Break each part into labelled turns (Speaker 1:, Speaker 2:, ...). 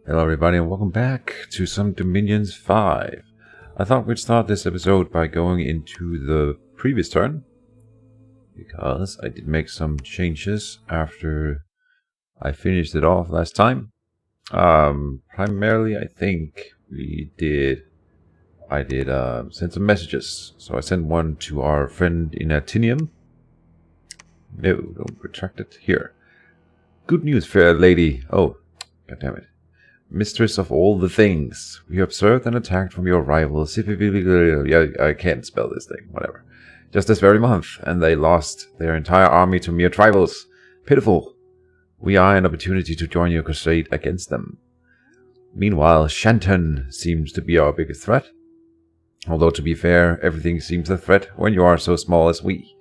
Speaker 1: Hello everybody and welcome back to some Dominions 5. I thought we'd start this episode by going into the previous turn, because I did make some changes after I finished it off last time. Primarily I think I did send some messages. So I sent one to our friend in Atinium. No, don't retract it. Here. Good news, fair lady. Oh, goddammit. Mistress of all the things. We observed and attacked from your rivals. Yeah, I can't spell this thing. Whatever. Just this very month, and they lost their entire army to mere tribals. Pitiful. We eye an opportunity to join your crusade against them. Meanwhile, Shanton seems to be our biggest threat. Although, to be fair, everything seems a threat when you are so small as we.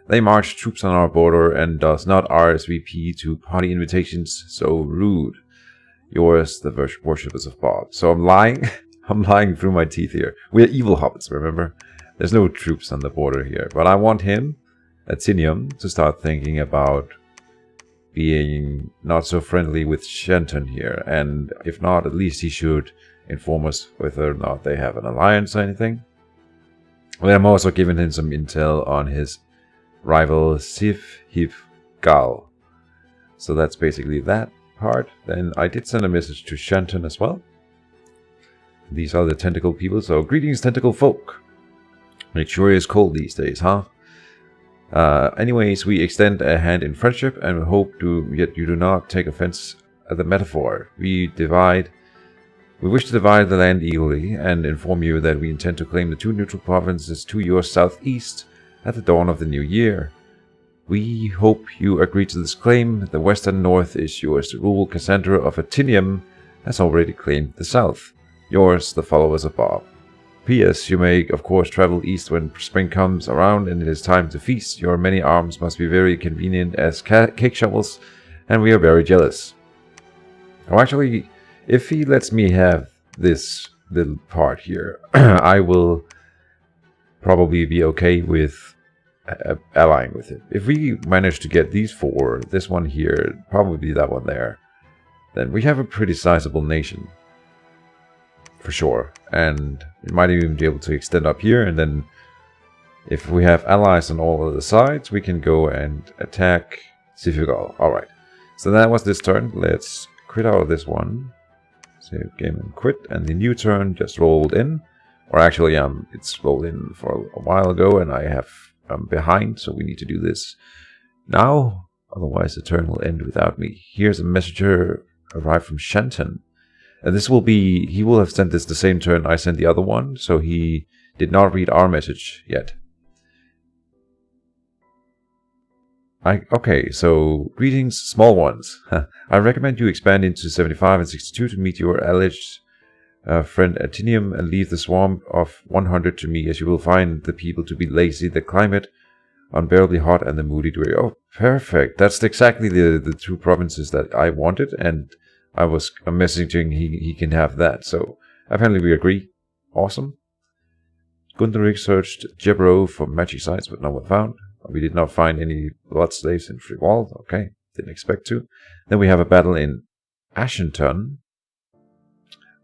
Speaker 1: They march troops on our border and does not RSVP to party invitations. So rude. Yours, the worshippers of Bob. So I'm lying. I'm lying through my teeth here. We're evil hobbits, remember? There's no troops on the border here. But I want him, Atinium, to start thinking about being not so friendly with Shenton here. And if not, at least he should inform us whether or not they have an alliance or anything. And I'm also giving him some intel on his rival Sif Gal. So that's basically that part. Then I did send a message to Shanton as well. These are the tentacle people, so greetings tentacle folk. It sure is cold these days, huh? Anyways, we extend a hand in friendship and hope yet you do not take offense at the metaphor. We wish to divide the land equally and inform you that we intend to claim the two neutral provinces to your southeast at the dawn of the new year. We hope you agree to this claim. The western north is yours to rule. Cassandra of Atinium has already claimed the south. Yours, the followers of Bob. P.S. You may, of course, travel east when spring comes around and it is time to feast. Your many arms must be very convenient as cake shovels, and we are very jealous. Oh, actually, if he lets me have this little part here, I will probably be okay with allying with it. If we manage to get these four, this one here, probably that one there, then we have a pretty sizable nation. For sure. And we might even be able to extend up here, and then if we have allies on all of the sides, we can go and attack Sifugal. Alright. So that was this turn. Let's quit out of this one. Save game and quit. And the new turn just rolled in. Or actually, it's rolled in for a while ago, and I have behind, so we need to do this now. Otherwise, the turn will end without me. Here's a messenger arrived from Shenton. And this will be, he will have sent this the same turn I sent the other one, so he did not read our message yet. Okay, so greetings, small ones. I recommend you expand into 75 and 62 to meet your alleged friend Atinium and leave the swamp of 100 to me, as you will find the people to be lazy, the climate unbearably hot, and the moody dreary. Oh, perfect. That's exactly the two provinces that I wanted, and I was messaging he can have that. So apparently we agree. Awesome. Gundarik searched Jebro for magic sites, but no one found. We did not find any blood slaves in Friwald. Okay, didn't expect to. Then we have a battle in Ashenton.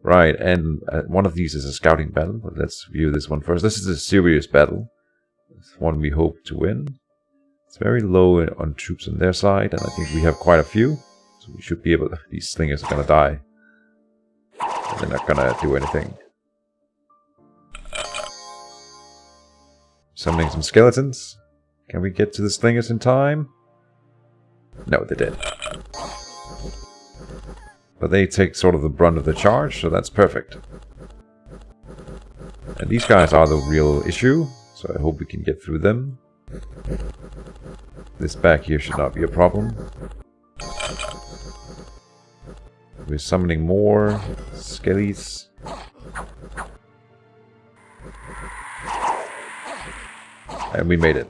Speaker 1: Right, and one of these is a scouting battle, but let's view this one first. This is a serious battle. It's one we hope to win. It's very low on troops on their side, and I think we have quite a few. So we should be able to... These slingers are going to die. They're not going to do anything. Summoning some skeletons. Can we get to the slingers in time? No, they did. But they take sort of the brunt of the charge, so that's perfect. And these guys are the real issue, so I hope we can get through them. This back here should not be a problem. We're summoning more skellies. And we made it.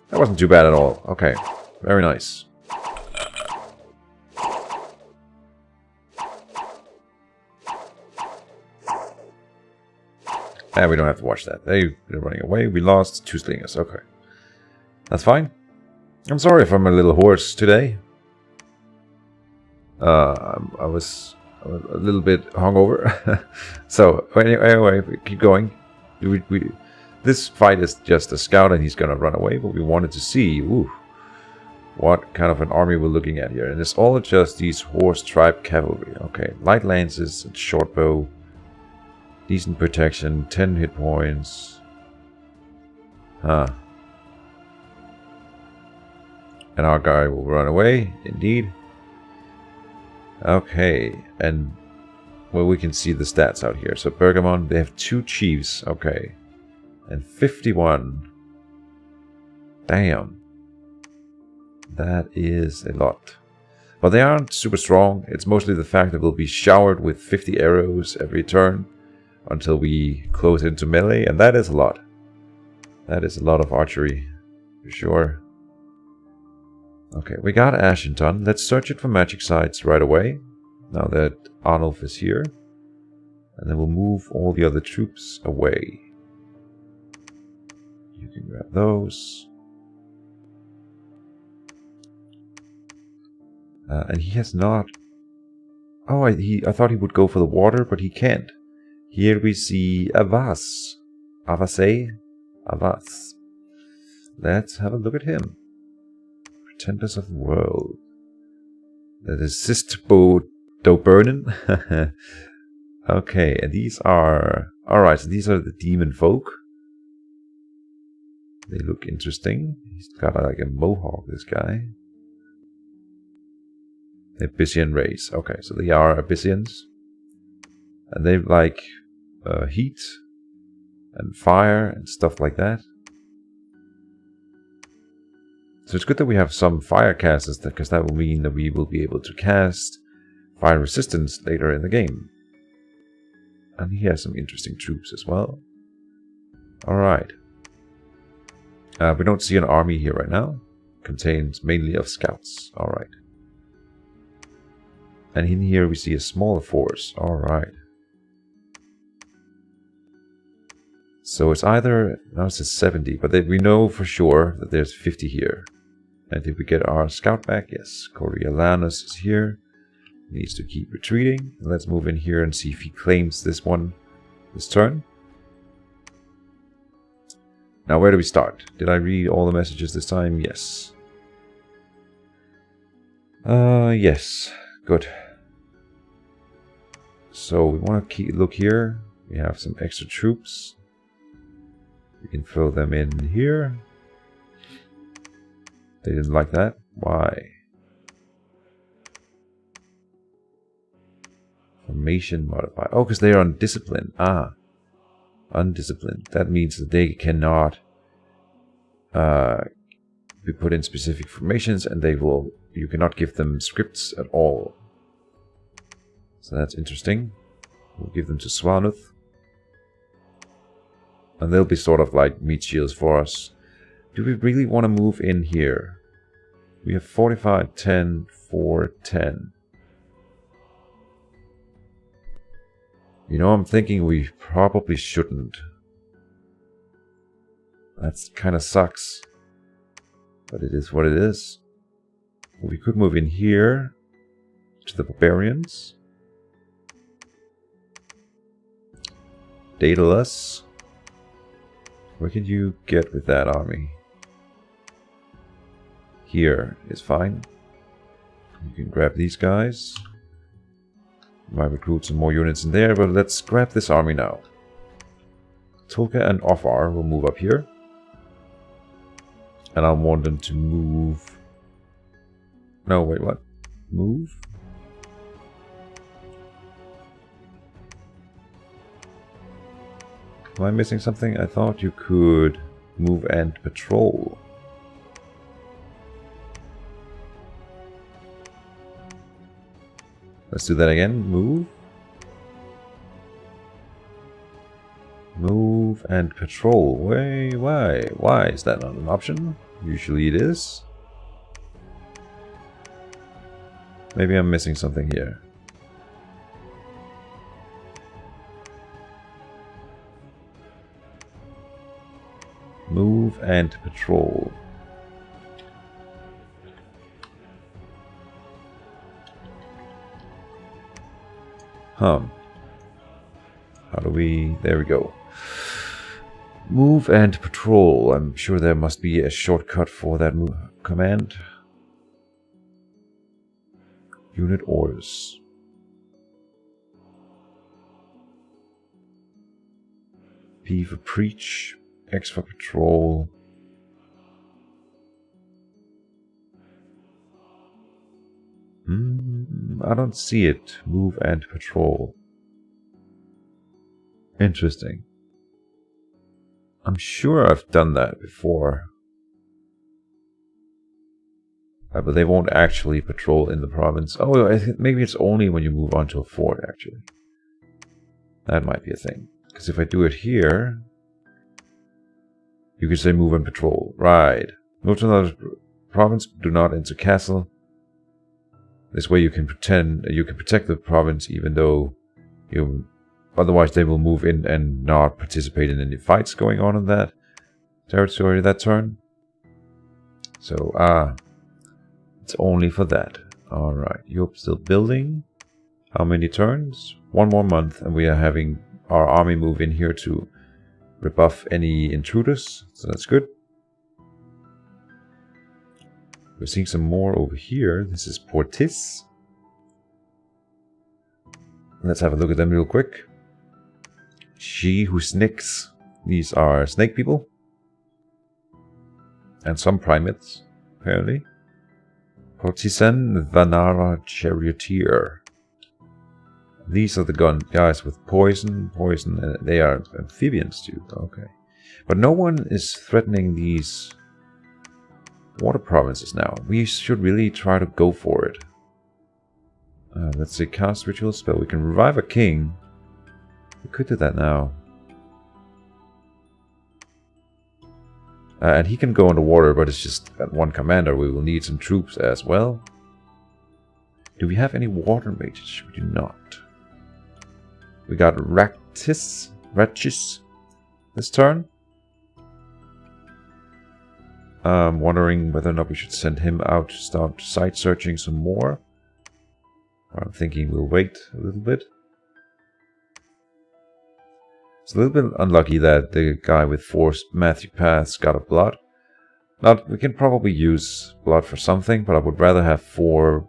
Speaker 1: That wasn't too bad at all. Okay, very nice. And we don't have to watch that. They're running away. We lost 2 slingers. Okay. That's fine. I'm sorry if I'm a little hoarse today. I was a little bit hungover. So anyway, we keep going. This fight is just a scout and he's gonna run away, but we wanted to see what kind of an army we're looking at here. And it's all just these horse tribe cavalry. Okay, light lances and short bow. Decent protection, 10 hit points. Huh. And our guy will run away, indeed. Okay, and well, we can see the stats out here. So Bergamon, they have 2 chiefs, okay. And 51. Damn. That is a lot. But they aren't super strong. It's mostly the fact that we'll be showered with 50 arrows every turn until we close into melee, and that is a lot. That is a lot of archery, for sure. Okay, we got Ascension. Let's search it for magic sites right away, now that Arnulf is here. And then we'll move all the other troops away. You can grab those. And he has not... Oh, I thought he would go for the water, but he can't. Here we see Avas. Avase? Avas. Let's have a look at him. Pretenders of the World. That is Sistbo Dobernin. Okay, and these are... Alright, so these are the demon folk. They look interesting. He's got like a mohawk, this guy. Abyssian race. Okay, so they are Abyssians. And they like heat and fire and stuff like that. So it's good that we have some fire casters, because that will mean that we will be able to cast fire resistance later in the game. And he has some interesting troops as well. Alright. We don't see an army here right now. Contains mainly of scouts. Alright. And in here we see a smaller force. Alright. So it's either... Now it says 70, but we know for sure that there's 50 here. And if we get our scout back, yes, Coriolanus is here. He needs to keep retreating. Let's move in here and see if he claims this one this turn. Now where do we start? Did I read all the messages this time? Yes. Yes. Good. So we want to look here. We have some extra troops. We can throw them in here. They didn't like that. Why? Formation modifier. Oh, because they are undisciplined. Ah. Undisciplined. That means that they cannot be put in specific formations, and you cannot give them scripts at all. So that's interesting. We'll give them to Swanuth. And they'll be sort of like meat shields for us. Do we really want to move in here? We have 45, 10, 4, 10. You know, I'm thinking we probably shouldn't. That kind of sucks. But it is what it is. We could move in here to the barbarians. Daedalus. Where can you get with that army? Here is fine. You can grab these guys. Might recruit some more units in there, but let's grab this army now. Tulka and Ofar will move up here. And I'll want them to move... No, wait, what? Move? Am I missing something? I thought you could move and patrol. Let's do that again. Move. Move and patrol. Why? Why is that not an option? Usually it is. Maybe I'm missing something here. Move and patrol. How do we... There we go. Move and patrol. I'm sure there must be a shortcut for that command. Unit orders. P for preach. X for patrol. I don't see it. Move and patrol. Interesting. I'm sure I've done that before. But they won't actually patrol in the province. Oh, I think maybe it's only when you move on to a fort, actually. That might be a thing. Because if I do it here, you can say move and patrol. Right. Move to another province, do not enter castle. This way you can protect the province even though you... Otherwise they will move in and not participate in any fights going on in that territory that turn. So, it's only for that. Alright, you're still building. How many turns? 1 more month and we are having our army move in here to rebuff any intruders. So that's good. We're seeing some more over here. This is Portis. Let's have a look at them real quick. She who snicks. These are snake people. And some primates, apparently. Portisan Vanara Charioteer. These are the guys with poison, and they are amphibians too. Okay. But no one is threatening these water provinces now. We should really try to go for it. Let's say cast ritual spell. We can revive a king. We could do that now. And he can go underwater, but it's just at one commander. We will need some troops as well. Do we have any water mages? We do not. We got Raktis this turn. I'm wondering whether or not we should send him out to start site searching some more. I'm thinking we'll wait a little bit. It's a little bit unlucky that the guy with 4 Matthew Paths got a blood. We can probably use blood for something, but I would rather have 4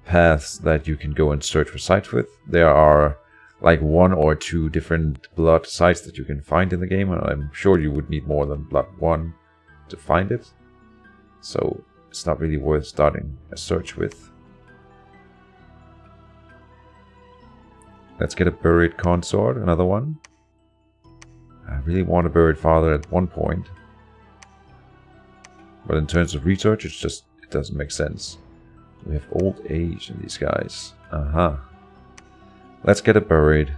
Speaker 1: paths that you can go and search for sites with. There are like 1 or 2 different blood sites that you can find in the game, and I'm sure you would need more than blood 1 to find it. So it's not really worth starting a search with. Let's get a buried consort, another one. I really want a buried father at one point. But in terms of research, it doesn't make sense. We have old age in these guys. Let's get a buried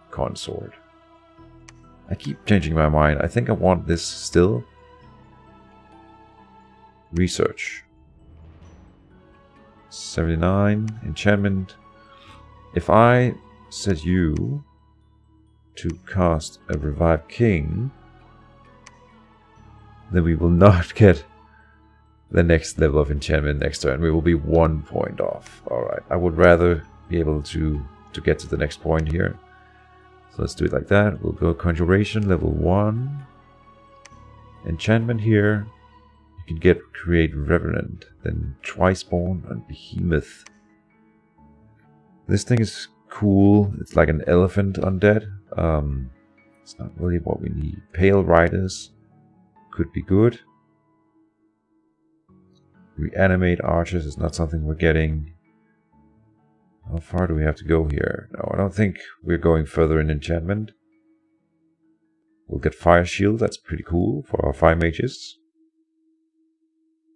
Speaker 1: consort. I keep changing my mind. I think I want this still. Research. 79. Enchantment. If I set you to cast a Revived King, then we will not get the next level of enchantment next turn. We will be 1 point off. Alright, I would rather be able to get to the next point here. So let's do it like that. We'll go Conjuration, level 1. Enchantment here. You can create Revenant, then Twiceborn and Behemoth. This thing is cool. It's like an elephant undead. It's not really what we need. Pale Riders could be good. Reanimate Archers is not something we're getting. How far do we have to go here? No, I don't think we're going further in enchantment. We'll get Fire Shield. That's pretty cool for our 5 mages.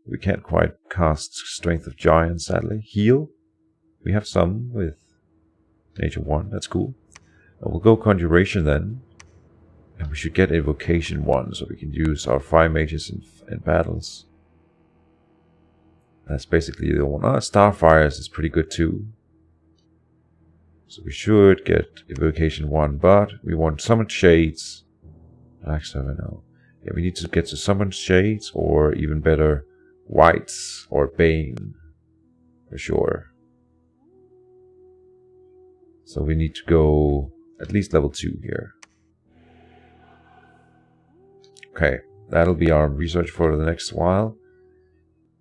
Speaker 1: We can't quite cast Strength of Giants, sadly. Heal. We have some with Nature 1, that's cool. And we'll go Conjuration then. And we should get Invocation 1, so we can use our 5 mages in battles. That's basically the one. Starfires is pretty good too. So we should get Invocation 1, but we want Summoned Shades. Actually, I don't know. Yeah, we need to get to Summoned Shades, or even better, Whites or Bane. For sure. So we need to go at least level 2 here. Okay, that'll be our research for the next while.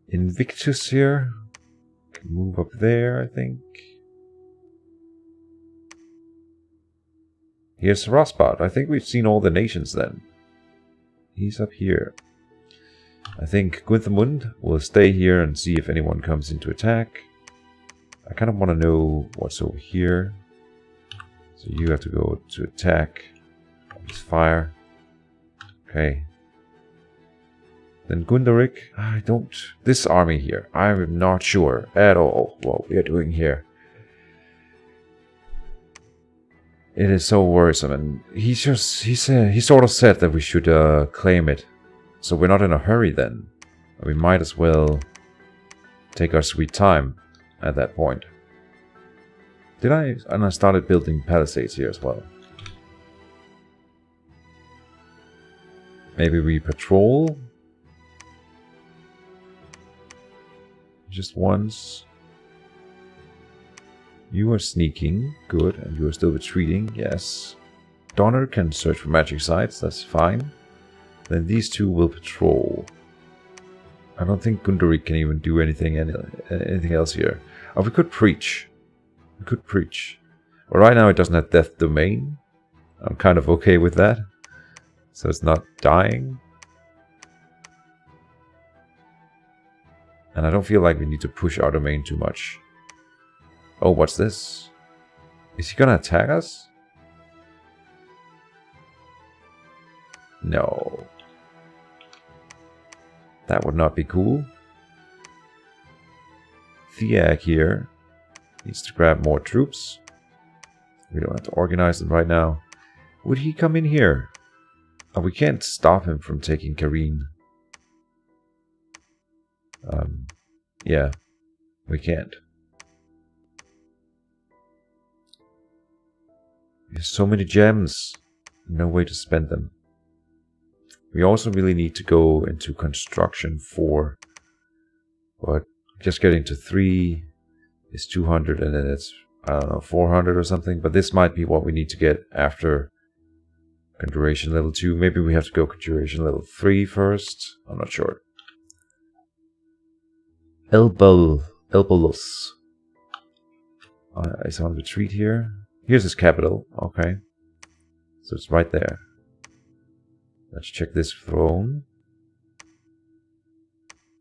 Speaker 1: Invictus here. Can move up there, I think. Here's Rosbot. I think we've seen all the nations then. He's up here. I think Gunthermund will stay here and see if anyone comes into attack. I kind of want to know what's over here. So you have to go to attack. Just fire. Okay. Then Gunderic. I don't... This army here. I'm not sure at all what we are doing here. It is so worrisome, and he sort of said that we should claim it. So we're not in a hurry then. We might as well take our sweet time at that point. Did I? And I started building palisades here as well. Maybe we patrol? Just once. You are sneaking, good, and you are still retreating, yes. Donner can search for magic sites, that's fine. Then these two will patrol. I don't think Gunderic can even do anything else here. Oh, we could preach. We could preach. But right now it doesn't have death domain. I'm kind of okay with that. So it's not dying. And I don't feel like we need to push our domain too much. Oh, what's this? Is he gonna attack us? No. That would not be cool. Theag here needs to grab more troops. We don't have to organize them right now. Would he come in here? Oh, we can't stop him from taking Kareen. Yeah, we can't. There's so many gems. No way to spend them. We also really need to go into construction 4. But just getting to 3 is 200 and then it's, I don't know, 400 or something. But this might be what we need to get after Conjuration level 2. Maybe we have to go Conjuration level 3 first. I'm not sure. Elbolus. Is on retreat here. Here's his capital. Okay. So it's right there. Let's check this throne.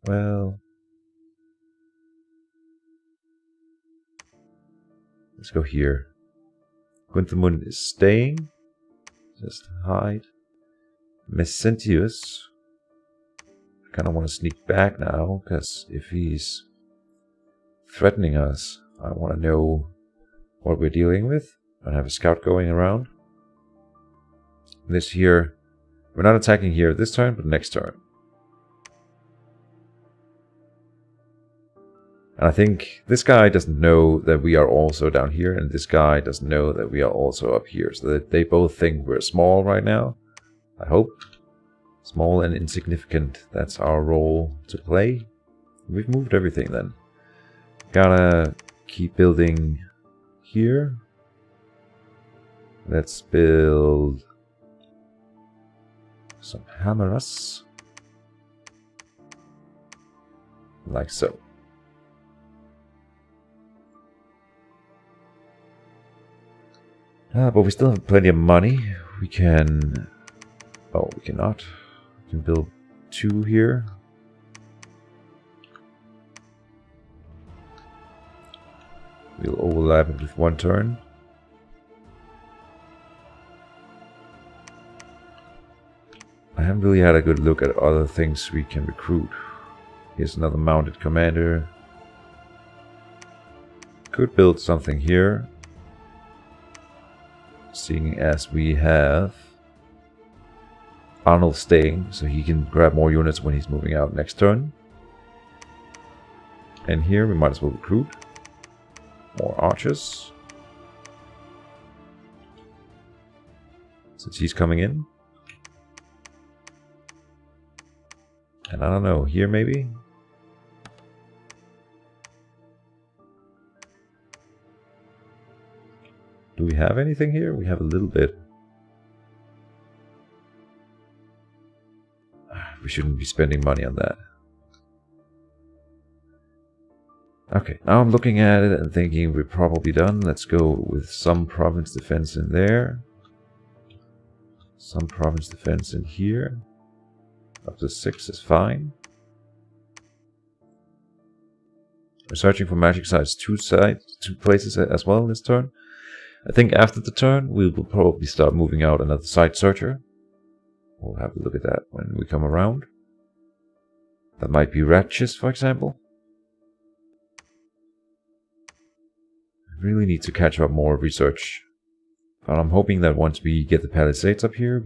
Speaker 1: Well. Let's go here. Gunthermund is staying. Just hide. Mesentius. I kind of want to sneak back now, because if he's threatening us, I want to know what we're dealing with. I have a scout going around. This here, we're not attacking here this turn, but next turn. And I think this guy doesn't know that we are also down here, and this guy doesn't know that we are also up here. So that they both think we're small right now. I hope. Small and insignificant. That's our role to play. We've moved everything then. Gotta keep building here. Let's build some hammers. Like so. But we still have plenty of money. We can... Oh, we cannot. We can build 2 here. We'll overlap it with 1 turn. I haven't really had a good look at other things we can recruit. Here's another mounted commander. Could build something here. Seeing as we have Arnold staying, so he can grab more units when he's moving out next turn. And here we might as well recruit more archers. Since he's coming in. And I don't know, here maybe? Do we have anything here? We have a little bit. We shouldn't be spending money on that. Okay, now I'm looking at it and thinking we're probably done. Let's go with some province defense in there. Some province defense in here. Up to 6 is fine. We're searching for magic sites 2 places as well this turn. I think after the turn we will probably start moving out another site searcher. We'll have a look at that when we come around. That might be Ratchis, for example. I really need to catch up more research. But I'm hoping that once we get the palisades up here,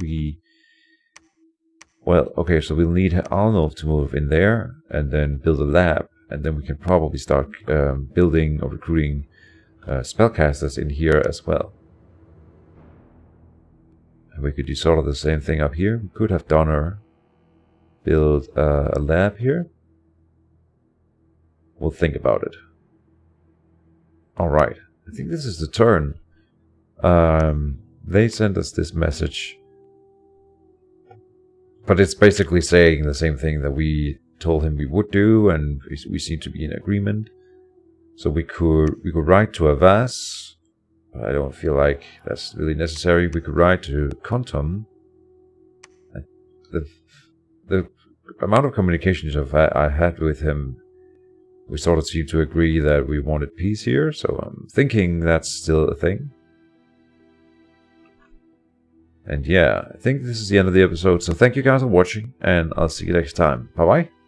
Speaker 1: well, okay, so we'll need Alnov to move in there and then build a lab. And then we can probably start building or recruiting spellcasters in here as well. And we could do sort of the same thing up here. We could have Donner build a lab here. We'll think about it. Alright, I think this is the turn. They sent us this message. But it's basically saying the same thing that we told him we would do, and we seem to be in agreement. So we could write to Avas. I don't feel like that's really necessary. We could write to Kontum. The amount of communications I had with him, we sort of seemed to agree that we wanted peace here, so I'm thinking that's still a thing. And yeah, I think this is the end of the episode, so thank you guys for watching, and I'll see you next time. Bye bye.